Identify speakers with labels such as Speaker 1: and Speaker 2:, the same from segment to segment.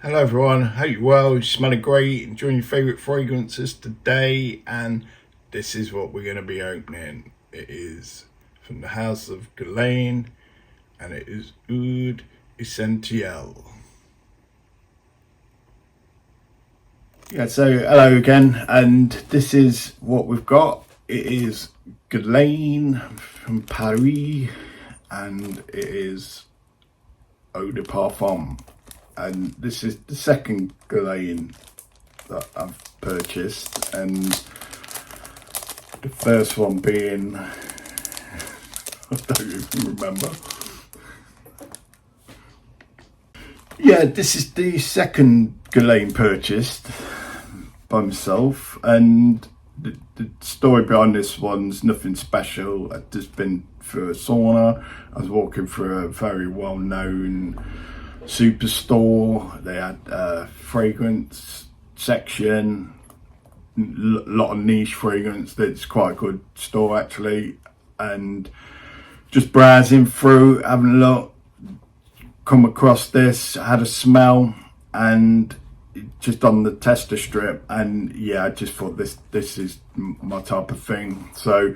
Speaker 1: Hello everyone, hope you're well, you're smelling great, enjoying your favourite fragrances today, and this is what we're going to be opening. It is from the house of Guerlain, and it is Oud Essentiel. Yeah, so hello again, and this is what we've got. It is Guerlain from Paris, and it is Eau de Parfum. And this is the second Guerlain that I've purchased, and the first one being, I don't even remember. Yeah, this is the second Guerlain purchased by myself, and the story behind this one's nothing special. I've just been through a sauna. I was walking through a very well-known superstore. They had a fragrance section, a lot of niche fragrance. It's quite a good store actually, and just browsing through, having a look, come across this, had a smell, and just on the tester strip, and yeah, I just thought this is my type of thing. So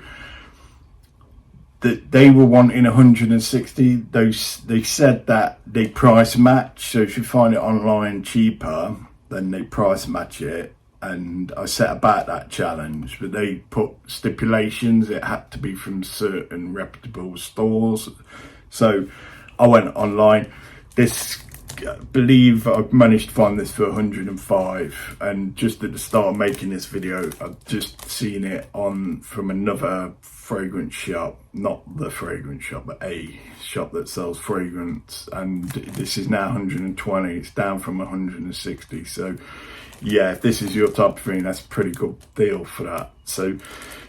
Speaker 1: that they were wanting 160. They said that they price match, so if you find it online cheaper, then they price match it. And I set about that challenge, but they put stipulations. It had to be from certain reputable stores. So I went online. I believe I managed to find this for 105, and just at the start of making this video, I've just seen it on from another fragrance shop, not the fragrance shop, but a shop that sells fragrance, and this is now 120. It's down from 160. So yeah, if this is your type of thing, that's a pretty good deal for that. So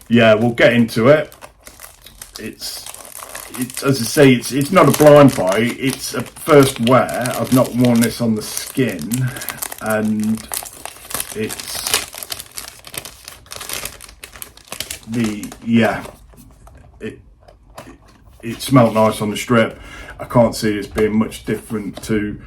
Speaker 1: yeah, we'll get into it. It's as I say, it's not a blind buy. It's a first wear. I've not worn this on the skin, and it smelled nice on the strip. I can't see this being much different to,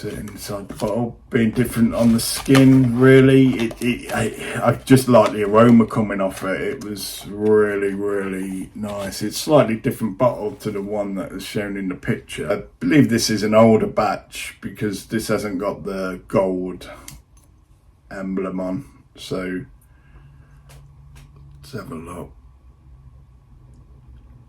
Speaker 1: inside the bottle, being different on the skin really. I just like the aroma coming off it. It was really nice. It's slightly different bottle to the one that is shown in the picture. I believe this is an older batch because this hasn't got the gold emblem on. So let's have a look.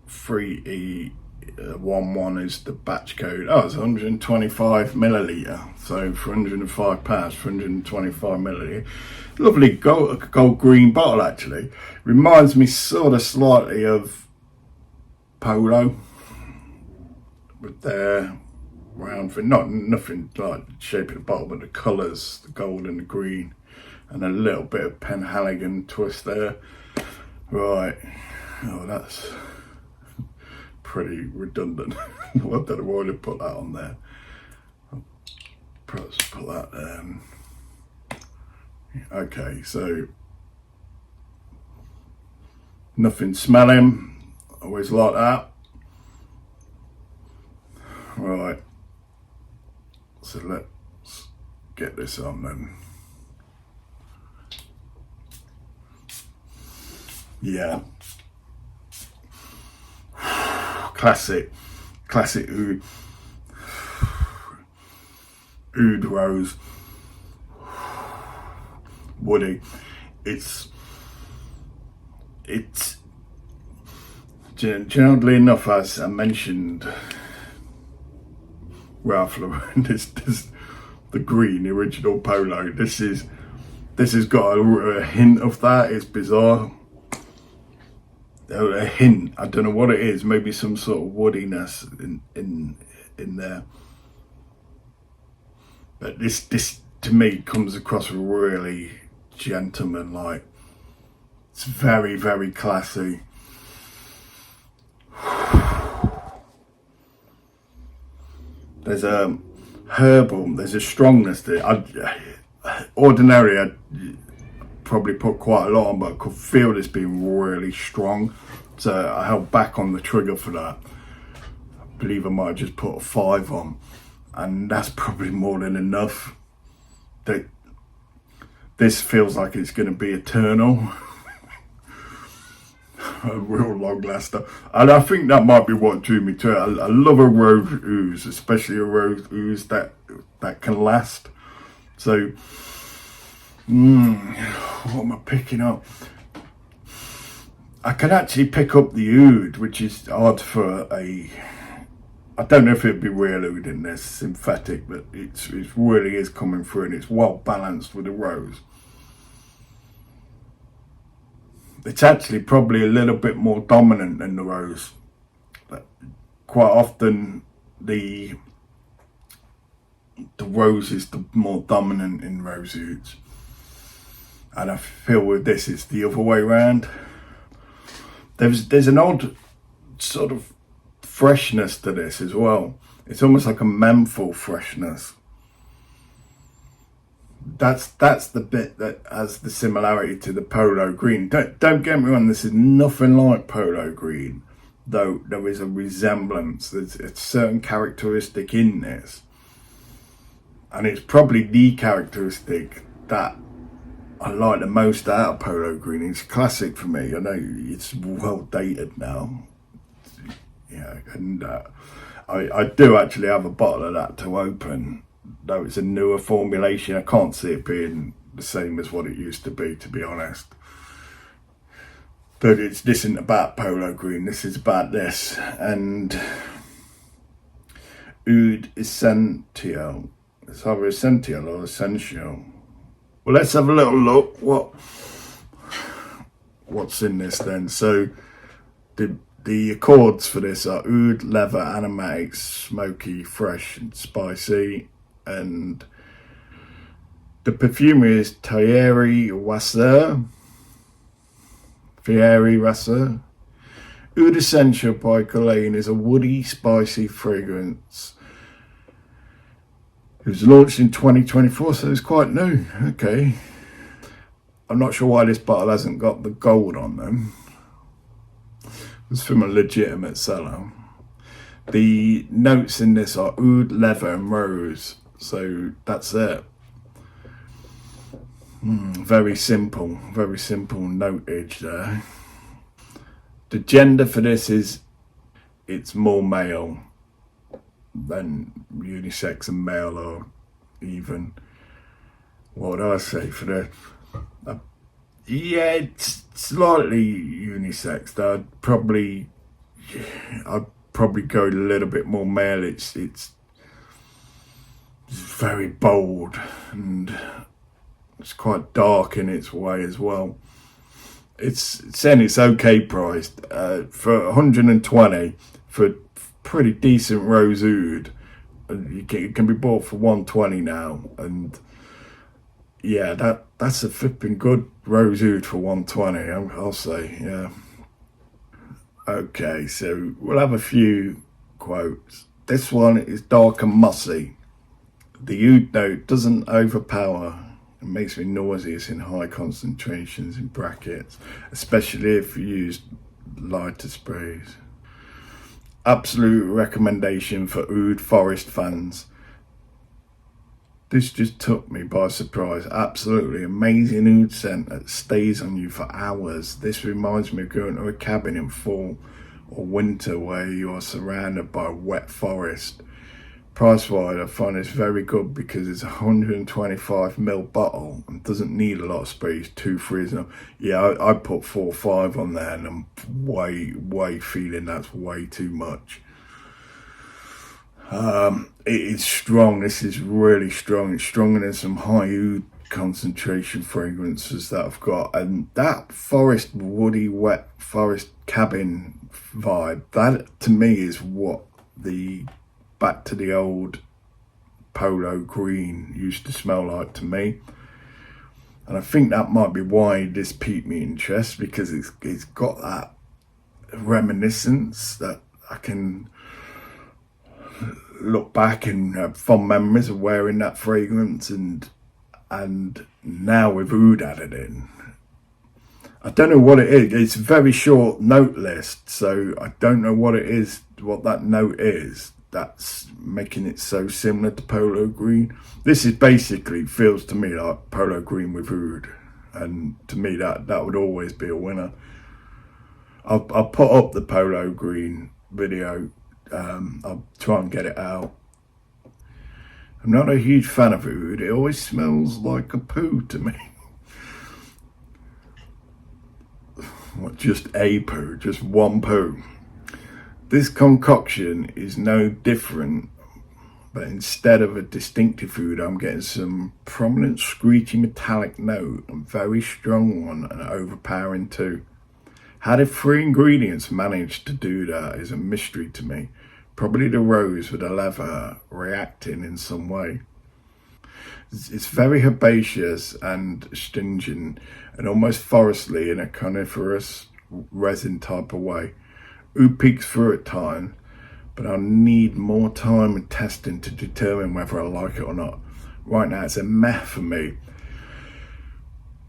Speaker 1: 3E11 is the batch code. Oh, it's 125 milliliter. So for 105 pounds, for 125 milliliter. Lovely gold green bottle actually. Reminds me sort of slightly of Polo with their round thing. Nothing like the shape of the bottle, but the colours, the gold and the green, and a little bit of Penhaligon twist there. Right. Oh, that's pretty redundant. I don't know why they put that on there. I'll perhaps put that okay, so nothing smelling. Always like that. Right, so let's get this on then. Yeah, classic oud rose, woody. It's generally enough, as I mentioned, Ralph Lauren, this the green, the original Polo. This has got a hint of that. It's bizarre. A hint, I don't know what it is, maybe some sort of woodiness in there, but this to me comes across really gentleman-like. It's very classy. There's a herbal, there's a strongness to it. Ordinarily I'd probably put quite a lot on, but I could feel this being really strong, so I held back on the trigger for that. I believe I might have just put a 5 on, and that's probably more than enough. That this feels like it's going to be eternal. A real long laster, and I think that might be what drew me to it. I love a rose ooze, especially a rose ooze that can last. So what am I picking up? I can actually pick up the oud, which is odd for I don't know if it'd be real oud in this, synthetic, but it really is coming through, and it's well balanced with the rose. It's actually probably a little bit more dominant than the rose. But quite often the rose is the more dominant in rose ouds, and I feel with this it's the other way around. There's an odd sort of freshness to this as well. It's almost like a menthol freshness. That's the bit that has the similarity to the polo green. Don't get me wrong, this is nothing like polo green, though there is a resemblance. There's a certain characteristic in this, and it's probably the characteristic that I like the most out of polo green. It's classic for me. I know it's well dated now, and I do actually have a bottle of that to open. Though it's a newer formulation, I can't see it being the same as what it used to be honest. But this isn't about polo green, this is about this. And Oud Essentiel. It's either essential or essential. Well, let's have a little look what's in this then. So the accords for this are oud, leather, aromatic, smoky, fresh and spicy. And the perfumer is Thierry Wasser. Oud Essentiel by Guerlain is a woody, spicy fragrance. It was launched in 2024, so it's quite new. Okay. I'm not sure why this bottle hasn't got the gold on them. It's from a legitimate seller. The notes in this are oud, leather and rose. So that's it. Very simple notage there. The gender for this is, it's more male than unisex and male, or even, what would I say for the, yeah, it's slightly unisex. I'd probably go a little bit more male. It's very bold, and it's quite dark in its way as well. It's saying it's okay priced for 120 for pretty decent rose oud. It can be bought for 120 now, and yeah, that's a flipping good rose oud for 120. I'll say, yeah. Okay, so we'll have a few quotes. This one is dark and mossy. The oud note doesn't overpower. It makes me nauseous in high concentrations, in brackets, especially if you use lighter sprays. Absolute recommendation for oud forest fans. This just took me by surprise. Absolutely amazing oud scent that stays on you for hours. This reminds me of going to a cabin in fall or winter where you are surrounded by wet forest. Price-wise, I find this very good because it's a 125ml bottle and doesn't need a lot of space. 2-3 is enough. Yeah, I put 4 or 5 on there, and I'm way feeling that's way too much. It is strong. This is really strong. It's stronger than some high oud concentration fragrances that I've got, and that forest, woody, wet forest cabin vibe, that to me is what the back to the old polo green used to smell like to me. And I think that might be why this piqued me interest, because it's got that reminiscence that I can look back and have fond memories of wearing that fragrance, and now with oud added in. I don't know what it is. It's a very short note list, so I don't know what it is, what that note is. that's making it so similar to polo green. This is basically, feels to me like polo green with oud, and to me that would always be a winner. I'll put up the polo green video. I'll try and get it out. I'm not a huge fan of oud. It always smells like a poo to me. What, just a poo, just one poo. This concoction is no different, but instead of a distinctive oud, I'm getting some prominent screechy metallic note, and very strong one and overpowering too. How the 3 ingredients managed to do that is a mystery to me. Probably the rose with the leather reacting in some way. It's very herbaceous and astringent and almost forestly in a coniferous resin type of way. Oud peeks through at times, but I'll need more time and testing to determine whether I like it or not. Right now it's a meh for me.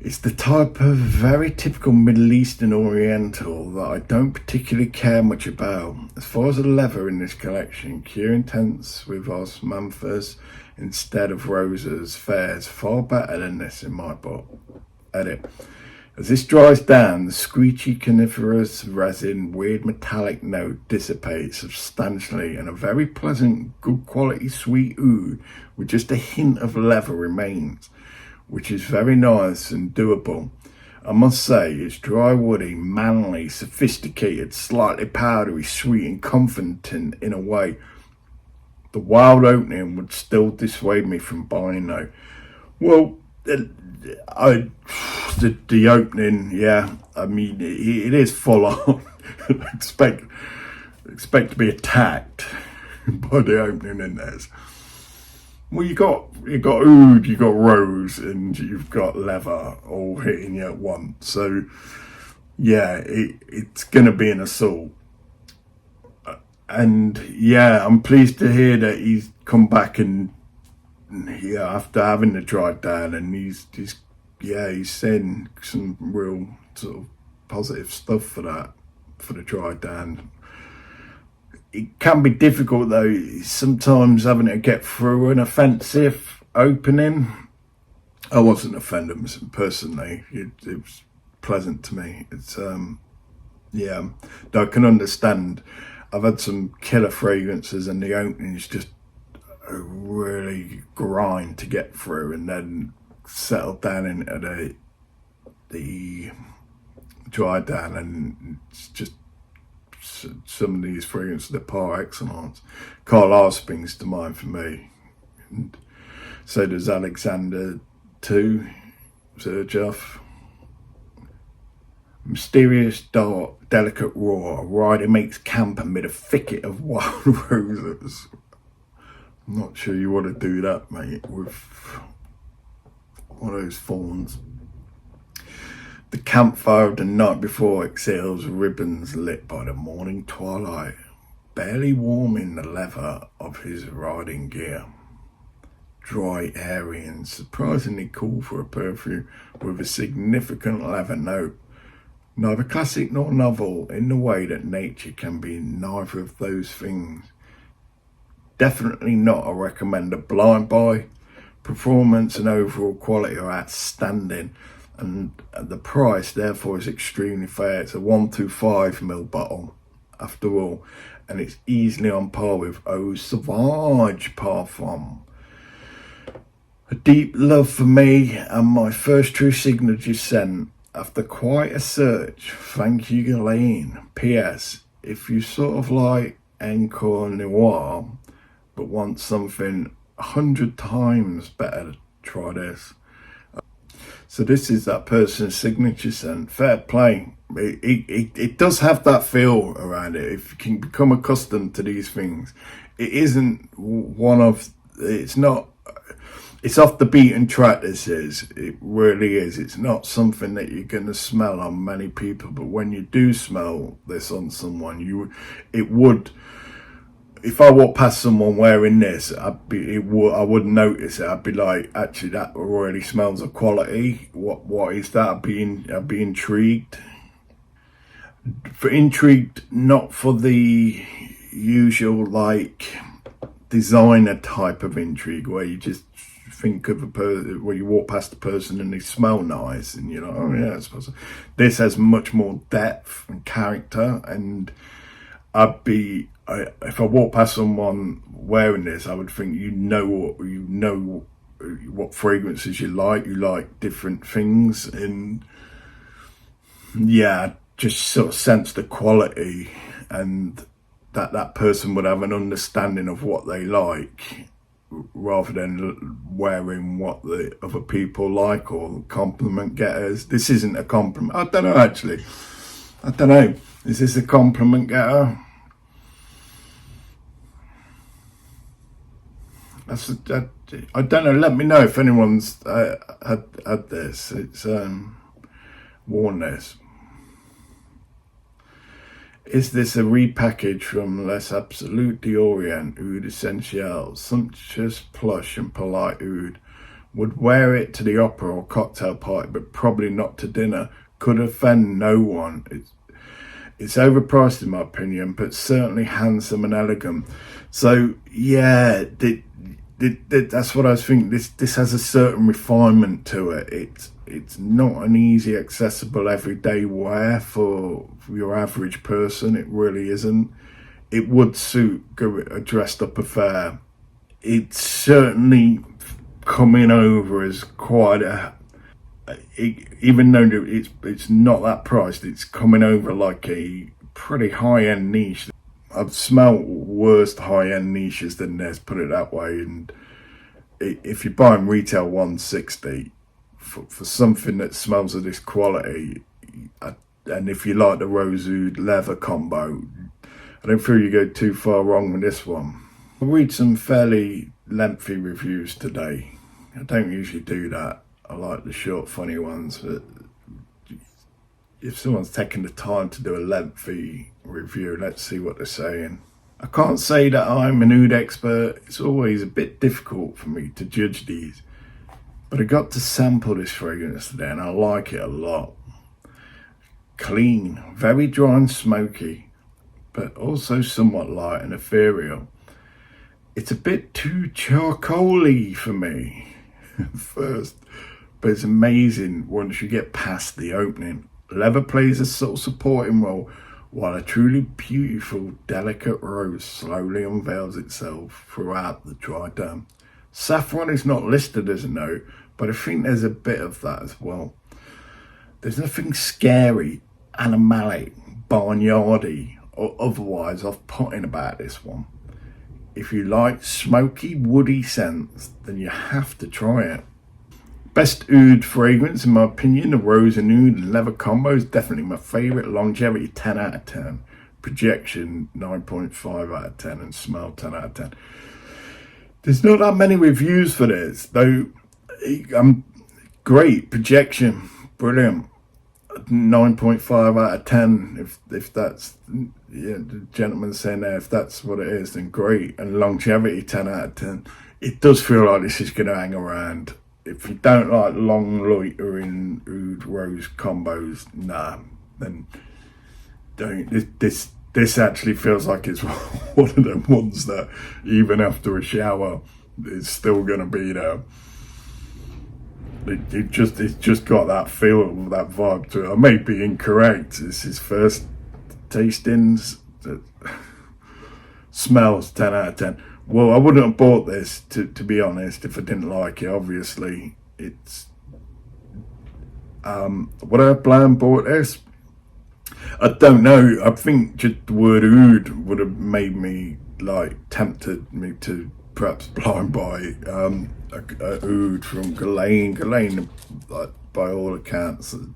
Speaker 1: It's the type of very typical Middle Eastern Oriental that I don't particularly care much about. As far as the leather in this collection, Cure Intense with osmanthus instead of roses fares far better than this in my book. Edit. As this dries down, the screechy coniferous resin weird metallic note dissipates substantially, and a very pleasant, good quality sweet oud with just a hint of leather remains, which is very nice and doable. I must say, it's dry, woody, manly, sophisticated, slightly powdery, sweet and comforting in a way. The wild opening would still dissuade me from buying though. Well, the opening, yeah, I mean, it is full on. expect to be attacked by the opening in there. Well, you got oud, you got rose, and you've got leather all hitting you at once. So, yeah, it's going to be an assault. And yeah, I'm pleased to hear that he's come back and after having the dry down, and he's saying some real sort of positive stuff for the dry down. It can be difficult though, sometimes having to get through an offensive opening. I wasn't offended personally. It was pleasant to me. It's yeah, I can understand. I've had some killer fragrances and the opening is just a really grind to get through, and then settle down into the dry down, and it's just some of these fragrances are par excellence. Carl R springs to mind for me, and so does Alexander too. Sergeoff. Mysterious, dark, delicate raw. A rider makes camp amid a thicket of wild roses. I'm not sure you want to do that, mate, with one of those fawns. The campfire of the night before exhales ribbons lit by the morning twilight, barely warming the leather of his riding gear. Dry, airy, and surprisingly cool for a perfume with a significant leather note. Neither classic nor novel in the way that nature can be neither of those things. Definitely not a recommended blind buy. Performance and overall quality are outstanding, and the price therefore is extremely fair. It's a 125ml bottle after all, and it's easily on par with Eau Sauvage Parfum. A deep love for me and my first true signature scent. After quite a search, thank you, Guerlain. P.S. If you sort of like Encore Noir, but want something 100 times better, try this. So this is that person's signature scent. Fair play. It does have that feel around it. If you can become accustomed to these things, it isn't one of. It's not. It's off the beaten track, this is. It really is. It's not something that you're going to smell on many people, but when you do smell this on someone, it would. If I walked past someone wearing this, I wouldn't notice it. I'd be like, actually, that really smells of quality. What is that? I'd be intrigued. Intrigued, not for the usual, like, designer type of intrigue where you just think of a person, where you walk past a person and they smell nice and you're like, oh yeah, I suppose. This has much more depth and character, and if I walk past someone wearing this, I would think what fragrances you like different things, and yeah, just sort of sense the quality, and that person would have an understanding of what they like rather than wearing what the other people like or compliment getters. This isn't a compliment. I don't know, actually. I don't know. Is this a compliment getter? I don't know. Let me know if anyone's had this. It's worn this. Is this a repackage from Les Absolus d'Orient Oud Essentiel? Sumptuous, plush and polite oud. Would wear it to the opera or cocktail party, but probably not to dinner. Could offend no one. It's overpriced in my opinion, but certainly handsome and elegant. So yeah, that's what I was thinking. This has a certain refinement to it. It's not an easy, accessible, everyday wear for your average person. It really isn't. It would suit a dressed up affair. It's certainly coming over as quite even though it's not that priced, it's coming over like a pretty high-end niche. I've smelled worse high-end niches than this, put it that way. And if you're buying retail 160 for something that smells of this quality, and if you like the rose oud leather combo, I don't feel you go too far wrong with this one. I'll read some fairly lengthy reviews today. I don't usually do that. I like the short, funny ones, but if someone's taking the time to do a lengthy review, let's see what they're saying. I can't say that I'm an oud expert. It's always a bit difficult for me to judge these, but I got to sample this fragrance today and I like it a lot. Clean, very dry and smoky, but also somewhat light and ethereal. It's a bit too charcoaly for me at first, but it's amazing once you get past the opening. Leather plays a subtle supporting role, while a truly beautiful, delicate rose slowly unveils itself throughout the dry down. Saffron is not listed as a note, but I think there's a bit of that as well. There's nothing scary, animalic, barnyardy, or otherwise off-putting about this one. If you like smoky, woody scents, then you have to try it. Best oud fragrance, in my opinion, the rose and oud and leather combo is definitely my favourite. Longevity 10 out of 10. Projection 9.5 out of 10. And smell 10 out of 10. There's not that many reviews for this, though. Great. Projection. Brilliant. 9.5 out of 10. If that's, yeah, the gentleman's saying there, if that's what it is, then great. And longevity 10 out of 10. It does feel like this is going to hang around. If you don't like long loitering oud rose combos, nah, then don't. This actually feels like it's one of them ones that even after a shower, it's still gonna be there. It's just got that feel, that vibe to it. I may be incorrect. It's his first tastings. Smells 10 out of 10. Well, I wouldn't have bought this, to be honest, if I didn't like it. Obviously, it's... would I have blind bought this? I don't know. I think just the word oud would have made me, tempted me to perhaps blind buy a oud from Guerlain. Guerlain, by all accounts, a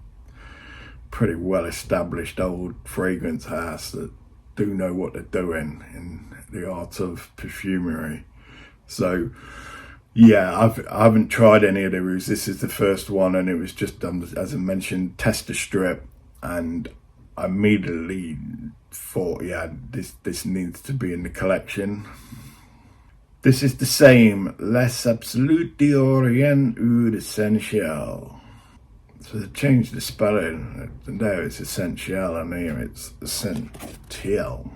Speaker 1: pretty well-established old fragrance house that do know what they're doing in the art of perfumery. So yeah, I haven't tried any of the ouds. This is the first one, and it was just done, as I mentioned, tester strip, and I immediately thought, yeah, this needs to be in the collection. This is the same Les Absolus d'Orient Oud Essentiel. So they changed the spelling. There it's essential, and here it's essentiel.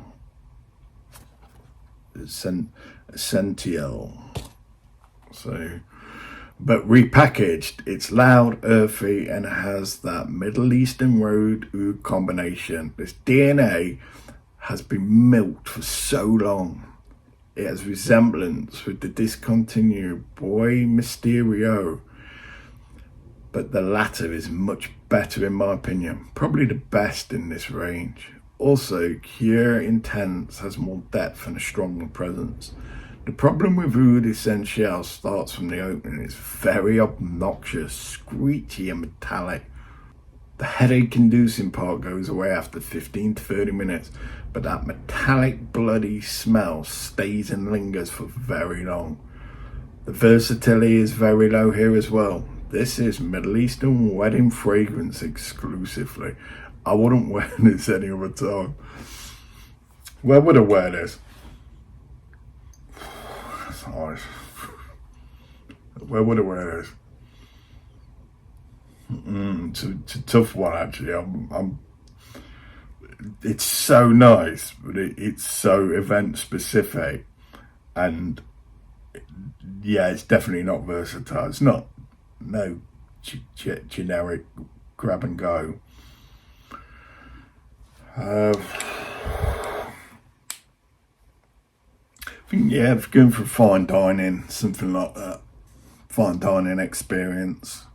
Speaker 1: Essentiel. So, but repackaged, it's loud, earthy, and has that Middle Eastern road oud combination. This DNA has been milked for so long. It has resemblance with the discontinued Boy Mysterio, but the latter is much better in my opinion. Probably the best in this range. Also, Cure Intense has more depth and a stronger presence. The problem with Oud Essentiel starts from the opening. It's very obnoxious, screechy and metallic. The headache-inducing part goes away after 15 to 30 minutes, but that metallic, bloody smell stays and lingers for very long. The versatility is very low here as well. This is Middle Eastern wedding fragrance exclusively. I wouldn't wear this any other time. Where would I wear this? Nice. Where would I wear this? It's a tough one actually. It's so nice, but it's so event specific, and yeah, it's definitely not versatile. It's not generic grab and go. I think, yeah, if you're going for fine dining, something like that, fine dining experience,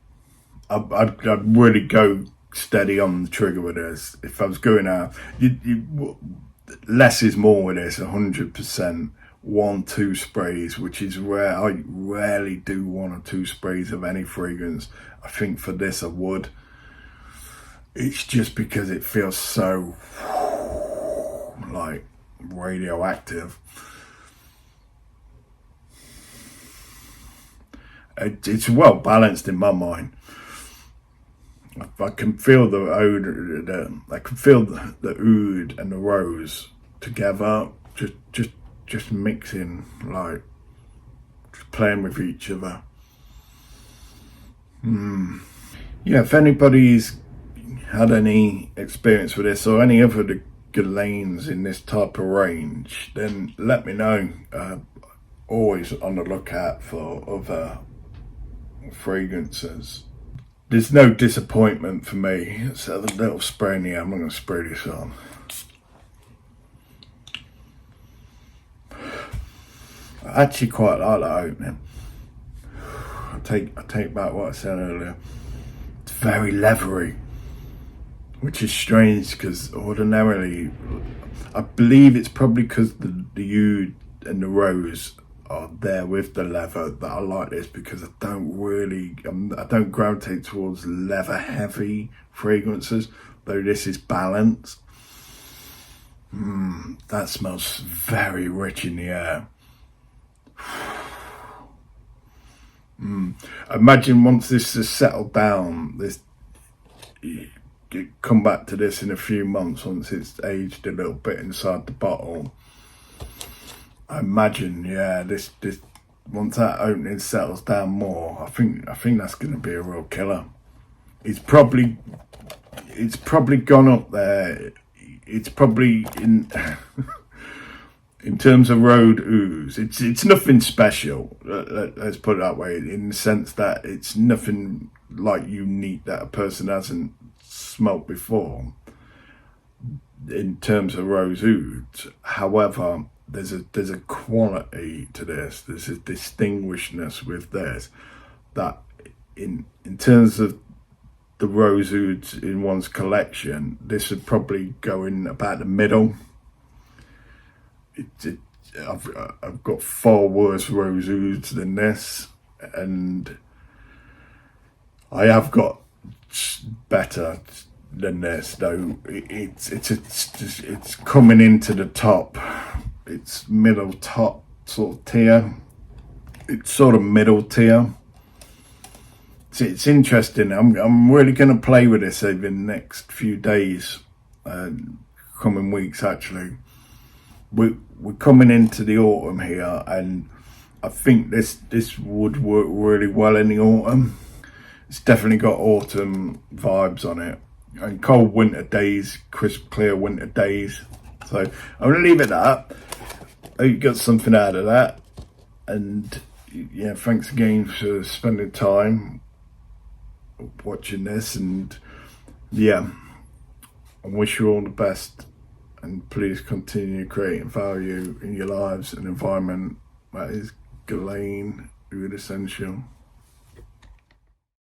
Speaker 1: I'd really go steady on the trigger with this. If I was going out, less is more with this, 100%. 1-2 sprays, which is rare. I rarely do 1 or 2 sprays of any fragrance. I think for this I would. It's just because it feels so like radioactive. It's well balanced in my mind. I can feel the odor. I can feel the oud and the rose together, just mixing, like just playing with each other. Yeah, if anybody's had any experience with this or any other Guerlains in this type of range, then let me know. Always on the lookout for other fragrances. There's no disappointment for me. So the little spray in the air, I'm not going to spray this on. I actually quite like that opening. I take back what I said earlier. It's very leathery, which is strange because ordinarily, I believe it's probably because the oud and the rose are there with the leather that I like this, because I don't gravitate towards leather heavy fragrances, though this is balanced. That smells very rich in the air. Imagine once this has settled down, you come back to this in a few months once it's aged a little bit inside the bottle. I imagine, yeah, this once that opening settles down more, I think that's going to be a real killer. It's probably gone up there. It's probably in in terms of road ooze. It's nothing special. Let's put it that way, in the sense that it's nothing like unique that a person hasn't smoked before. In terms of rose oud, however, there's a quality to this. There's a distinguishedness with this that in terms of the rose ouds in one's collection, this would probably go in about the middle. I've got far worse rose ouds than this, and I have got better than this, though. It's coming into the top. It's middle top sort of tier. It's sort of middle tier. It's interesting. I'm really going to play with this over the next few days, coming weeks actually. We're coming into the autumn here, and I think this would work really well in the autumn. It's definitely got autumn vibes on it, and cold winter days, crisp clear winter days. So I'm going to leave it at that. I hope you got something out of that. And yeah, thanks again for spending time watching this, and yeah, I wish you all the best, and please continue creating value in your lives and environment. That is Guerlain, Oud Essentiel.